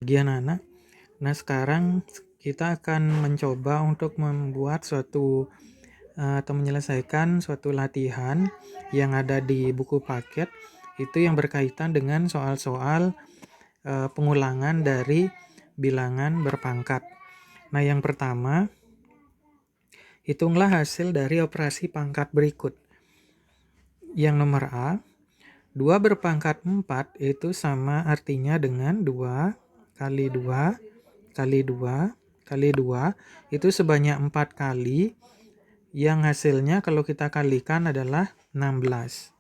Bagian anak. Nah, sekarang kita akan mencoba untuk membuat atau menyelesaikan suatu latihan yang ada di buku paket, itu yang berkaitan dengan soal-soal pengulangan dari bilangan berpangkat. Nah, yang pertama, hitunglah hasil dari operasi pangkat berikut. Yang nomor A, 2 berpangkat 4 itu sama artinya dengan 2 kali 2 kali 2 kali 2 itu sebanyak 4 kali, yang hasilnya kalau kita kalikan adalah 16.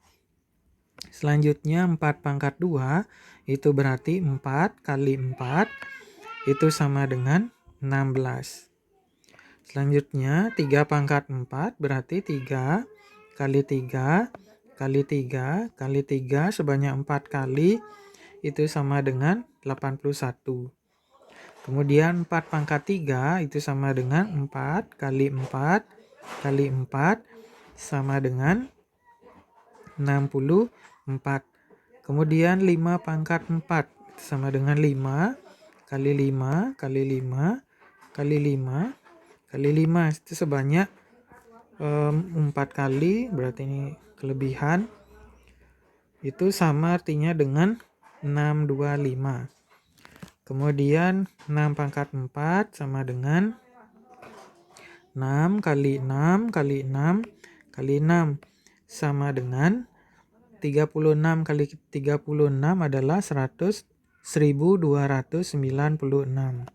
Selanjutnya 4 pangkat 2 itu berarti 4 kali 4 itu sama dengan 16. Selanjutnya 3 pangkat 4 berarti 3 kali 3 kali 3 kali 3 sebanyak 4 kali itu sama dengan 81. Kemudian 4 pangkat 3 itu sama dengan 4 kali 4 kali 4 sama dengan 64. Kemudian 5 pangkat 4 itu sama dengan 5 kali 5 kali 5 kali 5 kali 5 itu sebanyak 4 kali, berarti ini kelebihan. Itu sama artinya dengan 625. Kemudian 6 pangkat 4 sama dengan 6 kali 6 kali 6 kali 6 sama dengan 36 kali 36 adalah 1296.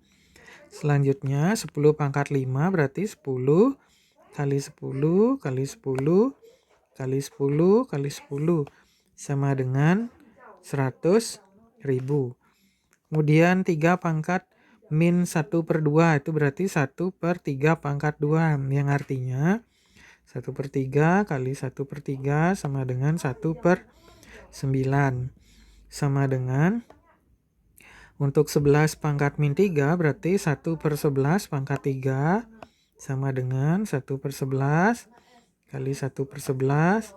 Selanjutnya 10 pangkat 5 berarti 10 kali 10 kali 10 kali 10 kali 10 sama dengan 100.000. Kemudian 3 pangkat min 1/2 itu berarti 1/3 pangkat 2, yang artinya 1/3 kali 1/3 sama dengan 1/9, sama dengan, untuk 11 pangkat min 3 berarti 1/11 pangkat 3 sama dengan 1/11 kali 1/11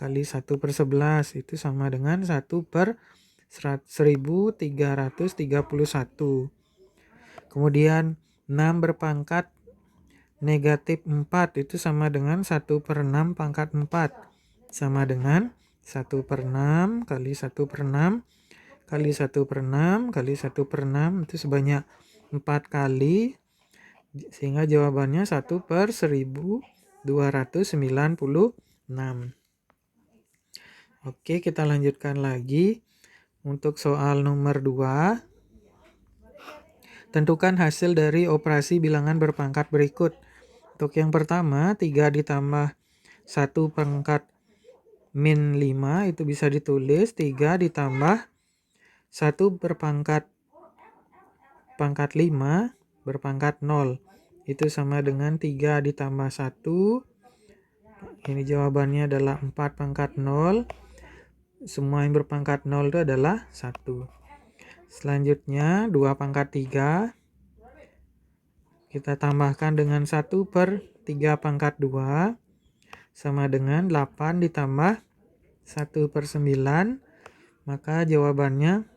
kali 1/11 itu sama dengan 1/1331. Kemudian 6 berpangkat negatif 4 itu sama dengan 1/6 pangkat 4 sama dengan 1/6 kali 1/6 kali 1/6 kali 1/6 itu sebanyak 4 kali, sehingga jawabannya 1/1296. Oke, kita lanjutkan lagi. Untuk soal nomor 2, tentukan hasil dari operasi bilangan berpangkat berikut. Untuk yang pertama, 3 ditambah 1 pangkat min 5 itu bisa ditulis 3 ditambah 1 berpangkat 5 berpangkat 0. Itu sama dengan 3 ditambah 1. Ini jawabannya adalah 4 pangkat 0. Semua yang berpangkat 0 itu adalah 1. Selanjutnya 2 pangkat 3 kita tambahkan dengan 1/3 pangkat 2 sama dengan 8 ditambah 1/9, maka jawabannya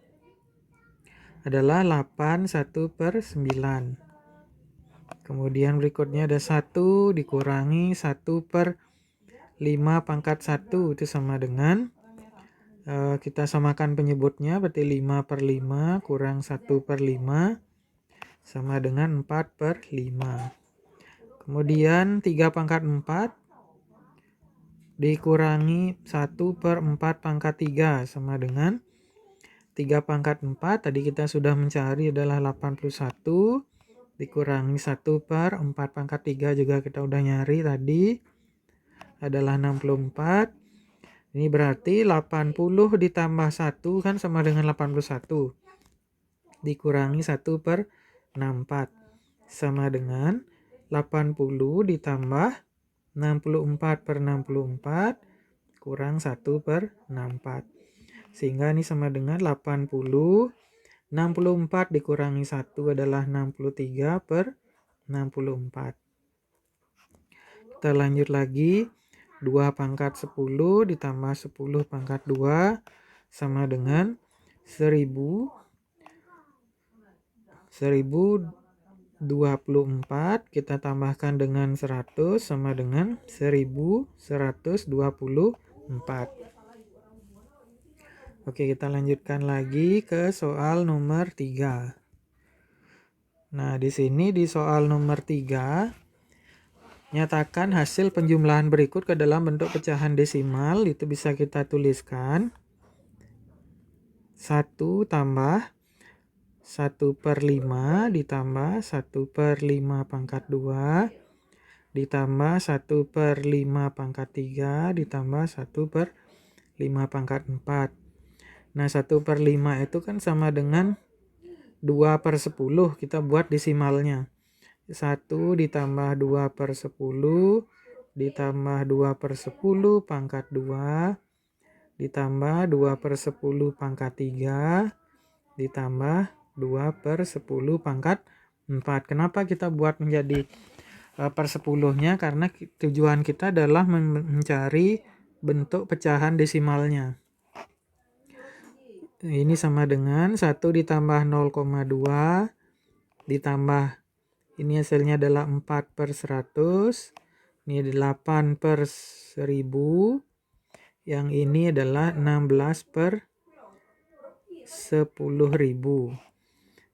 adalah 8 1/9. Kemudian berikutnya ada 1 dikurangi 1/5 pangkat 1 itu sama dengan, kita samakan penyebutnya, berarti 5/5 kurang 1/5 sama dengan 4/5. Kemudian 3 pangkat 4 dikurangi 1/4 pangkat 3 sama dengan 3 pangkat 4, tadi kita sudah mencari adalah 81, dikurangi 1/4 pangkat 3 juga kita udah nyari tadi, adalah 64. Ini berarti 80 ditambah 1 kan sama dengan 81. Dikurangi 1/64 sama dengan 80 ditambah 64/64 kurang 1/64. Sehingga ini sama dengan 80. 64 dikurangi 1 adalah 63/64. Kita lanjut lagi. 2 pangkat 10 ditambah 10 pangkat 2 sama dengan 1000. 1024 kita tambahkan dengan 100 sama dengan 1124. Oke, kita lanjutkan lagi ke soal nomor 3. Nah, di sini di soal nomor 3, nyatakan hasil penjumlahan berikut ke dalam bentuk pecahan desimal. Itu bisa kita tuliskan 1 tambah 1/5 ditambah 1/5 pangkat 2 ditambah 1/5 pangkat 3 ditambah 1/5 pangkat 4. Nah, 1/5 itu kan sama dengan 2/10. Kita buat desimalnya. 1 ditambah 2/10 ditambah 2/10 pangkat 2 ditambah 2/10 pangkat 3 ditambah 2/10 pangkat 4. Kenapa kita buat menjadi per 10-nya? Karena tujuan kita adalah mencari bentuk pecahan desimalnya. Ini sama dengan 1 ditambah 0,2 ditambah, ini hasilnya adalah 4/100, ini 8/1000, yang ini adalah 16/10.000.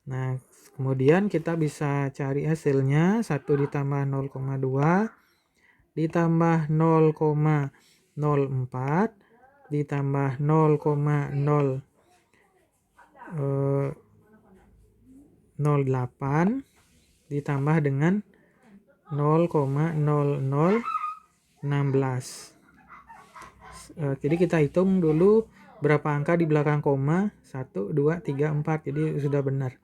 Nah, kemudian kita bisa cari hasilnya. 1 ditambah 0,2 ditambah 0,04 ditambah 0,08 ditambah dengan 0,0016. Jadi kita hitung dulu berapa angka di belakang koma. 1, 2, 3, 4. Jadi sudah benar.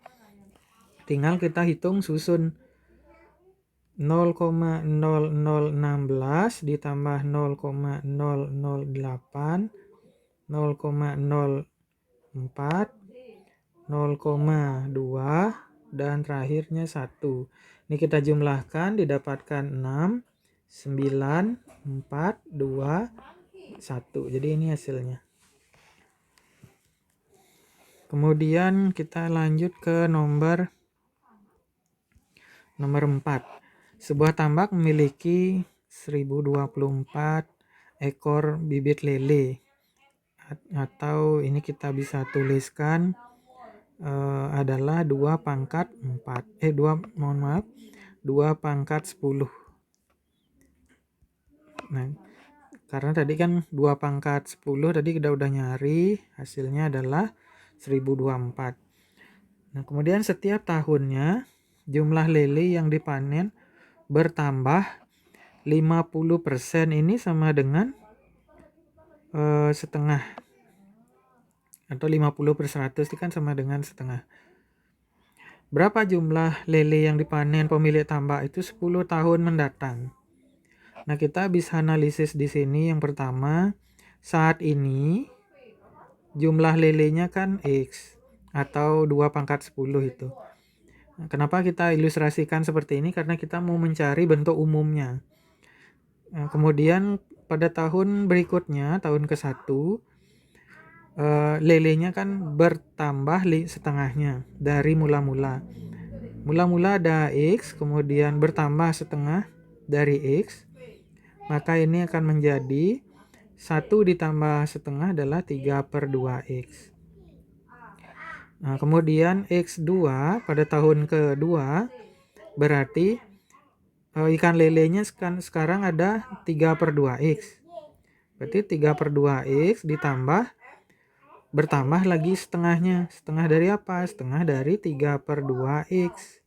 Tinggal kita hitung susun 0,0016 ditambah 0,008, 0,04, 0,2, dan terakhirnya 1. Ini kita jumlahkan, didapatkan 6, 9, 4, 2, 1. Jadi ini hasilnya. Kemudian kita lanjut ke nomor 4. Sebuah tambak memiliki 1024 ekor bibit lele. Atau ini kita bisa tuliskan adalah 2 pangkat 10. Nah, karena tadi kan 2 pangkat 10 tadi kita udah nyari, hasilnya adalah 1024. Nah, kemudian setiap tahunnya jumlah lele yang dipanen bertambah 50%. Ini sama dengan setengah, atau 50/100 itu kan sama dengan setengah. Berapa jumlah lele yang dipanen pemilik tambak itu 10 tahun mendatang? Nah, kita bisa analisis di sini. Yang pertama, saat ini jumlah lelenya kan X, atau 2 pangkat 10 itu. Nah, kenapa kita ilustrasikan seperti ini? Karena kita mau mencari bentuk umumnya. Nah, kemudian pada tahun berikutnya, tahun ke-1, lelenya kan bertambah setengahnya dari mula-mula. Mula-mula ada X, kemudian bertambah setengah dari X. Maka ini akan menjadi 1 ditambah setengah adalah 3/2X. Nah, kemudian X2 pada tahun kedua berarti ikan lelenya sekarang ada 3/2X. Berarti 3/2X ditambah, bertambah lagi setengahnya. Setengah dari apa? Setengah dari 3/2X.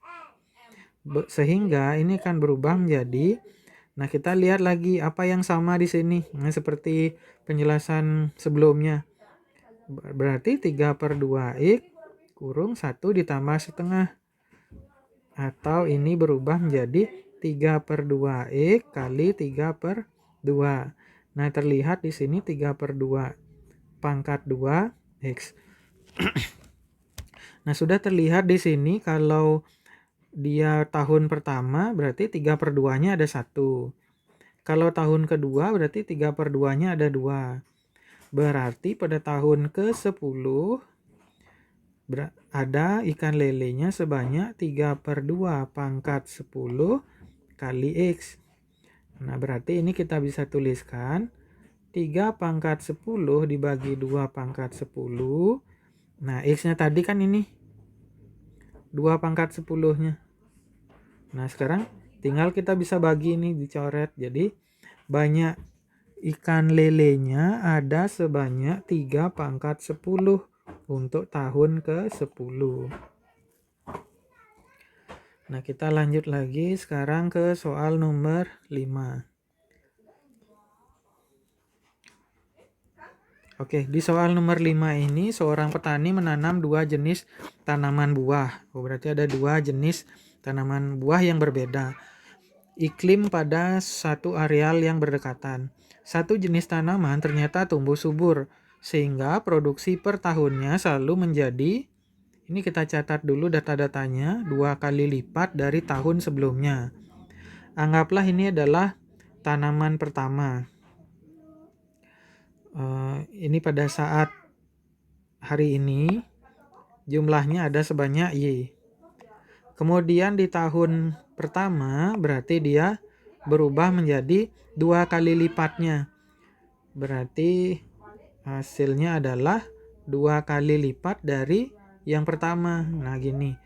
Sehingga ini akan berubah menjadi, nah kita lihat lagi apa yang sama di sini. Nah, seperti penjelasan sebelumnya. Berarti 3/2X kurung 1 ditambah setengah. Atau ini berubah menjadi 3/2X kali 3/2. Nah, terlihat di sini 3/2 pangkat 2X. Nah, sudah terlihat di sini kalau dia tahun pertama berarti 3/2-nya ada 1. Kalau tahun kedua berarti 3/2-nya ada 2. Berarti pada tahun ke-10 ada ikan lelenya sebanyak 3/2 pangkat 10 kali X. Nah, berarti ini kita bisa tuliskan 3 pangkat 10 dibagi 2 pangkat 10. Nah, X-nya tadi kan ini 2 pangkat 10-nya. Nah, sekarang tinggal kita bisa bagi ini, dicoret. Jadi, banyak ikan lelenya ada sebanyak 3 pangkat 10 untuk tahun ke-10. Nah, kita lanjut lagi sekarang ke soal nomor 5. Oke, di soal nomor 5 ini seorang petani menanam 2 jenis tanaman buah. Berarti ada 2 jenis tanaman buah yang berbeda. Iklim pada satu areal yang berdekatan. Satu jenis tanaman ternyata tumbuh subur, sehingga produksi per tahunnya selalu menjadi, ini kita catat dulu data-datanya, 2 kali lipat dari tahun sebelumnya. Anggaplah ini adalah tanaman pertama. Ini pada saat hari ini jumlahnya ada sebanyak Y. Kemudian di tahun pertama berarti dia berubah menjadi 2 kali lipatnya. Berarti hasilnya adalah 2 kali lipat dari yang pertama. Nah, gini.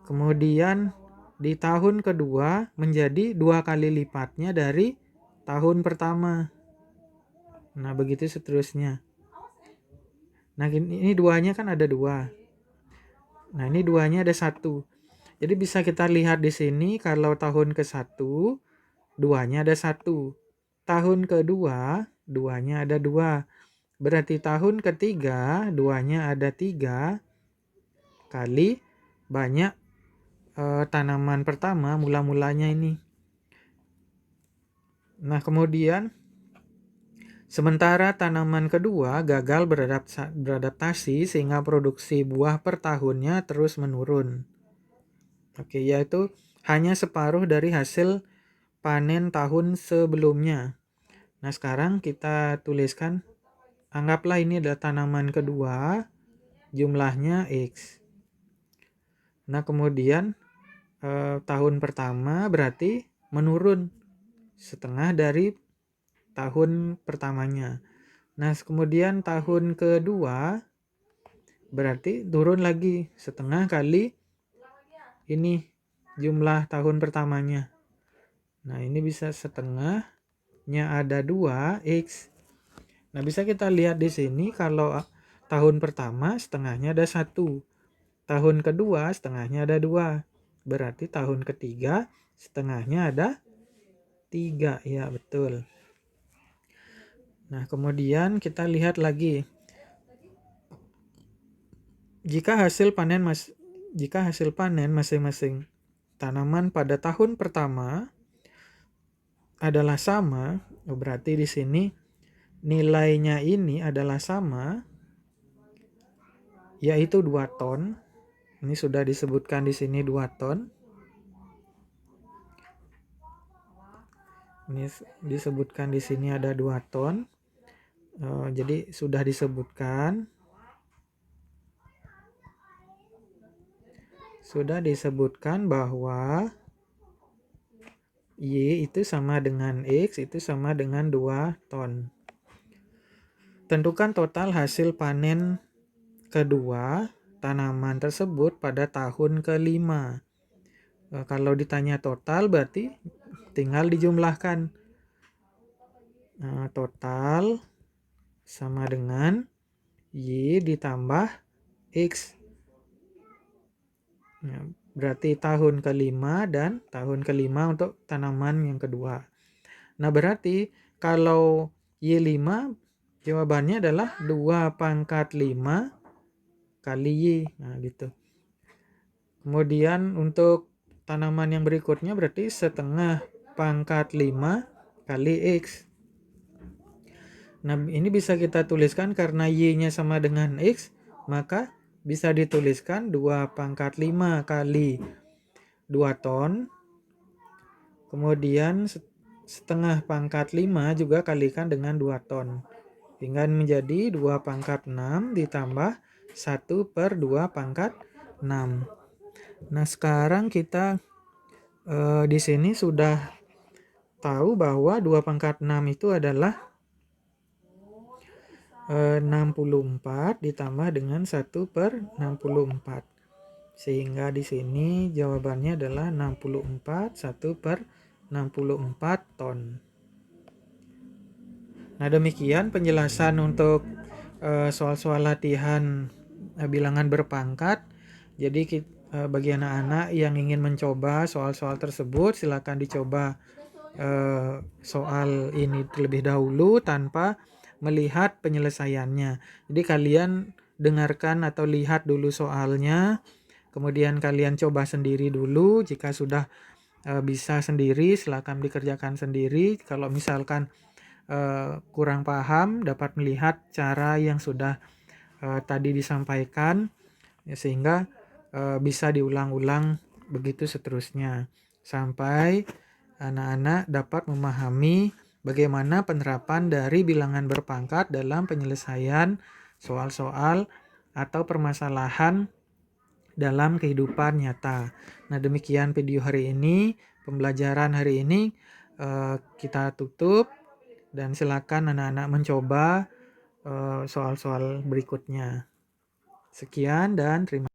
Kemudian di tahun kedua menjadi 2 kali lipatnya dari tahun pertama. Nah, begitu seterusnya. Nah, ini duanya kan ada 2. Nah, ini duanya ada 1. Jadi bisa kita lihat di sini kalau tahun ke-1 duanya ada 1. Tahun kedua duanya ada 2. Berarti tahun ketiga duanya ada 3 kali banyak tanaman pertama mula-mulanya ini. Nah, kemudian sementara tanaman kedua gagal beradaptasi sehingga produksi buah per tahunnya terus menurun. Oke, yaitu hanya separuh dari hasil panen tahun sebelumnya. Nah, sekarang kita tuliskan, anggaplah ini adalah tanaman kedua, jumlahnya X. Nah, kemudian tahun pertama berarti menurun setengah dari tahun pertamanya. Nah, kemudian tahun kedua berarti turun lagi setengah kali ini jumlah tahun pertamanya. Nah, ini bisa setengahnya ada 2 X. Nah, bisa kita lihat di sini kalau tahun pertama setengahnya ada 1. Tahun kedua setengahnya ada 2. Berarti tahun ketiga setengahnya ada 3. Ya, betul. Nah, kemudian kita lihat lagi. Jika hasil panen masing-masing tanaman pada tahun pertama adalah sama, berarti di sini nilainya ini adalah sama, yaitu 2 ton. Ini sudah disebutkan di sini 2 ton. Ini disebutkan di sini ada 2 ton. Jadi sudah disebutkan. Sudah disebutkan bahwa Y itu sama dengan X itu sama dengan 2 ton. Tentukan total hasil panen kedua tanaman tersebut pada tahun ke-5. Kalau ditanya total berarti tinggal dijumlahkan. Total sama dengan Y ditambah X. Berarti tahun ke-5 dan tahun ke-5 untuk tanaman yang kedua. Nah, berarti kalau Y5 jawabannya adalah 2 pangkat 5 kali Y. Nah, gitu. Kemudian untuk tanaman yang berikutnya berarti setengah pangkat 5 kali X. Nah, ini bisa kita tuliskan karena Y-nya sama dengan X, maka bisa dituliskan 2 pangkat 5 kali 2 ton. Kemudian setengah pangkat 5 juga kalikan dengan 2 ton. Hingga menjadi 2 pangkat 6 ditambah 1/2 pangkat 6. Nah, sekarang kita di sini sudah tahu bahwa 2/6 itu adalah 64 ditambah dengan 1/64. Sehingga di sini jawabannya adalah 64, 1/64 ton. Nah, demikian penjelasan untuk soal-soal latihan bilangan berpangkat. Jadi bagi anak-anak yang ingin mencoba soal-soal tersebut, silakan dicoba soal ini terlebih dahulu tanpa melihat penyelesaiannya. Jadi kalian dengarkan atau lihat dulu soalnya, kemudian kalian coba sendiri dulu. Jika sudah bisa sendiri, silakan dikerjakan sendiri. Kalau misalkan kurang paham, dapat melihat cara yang sudah tadi disampaikan, ya, sehingga bisa diulang-ulang begitu seterusnya sampai anak-anak dapat memahami bagaimana penerapan dari bilangan berpangkat dalam penyelesaian soal-soal atau permasalahan dalam kehidupan nyata. Nah, demikian video hari ini, pembelajaran hari ini kita tutup, dan silakan anak-anak mencoba soal-soal berikutnya. Sekian dan terima kasih.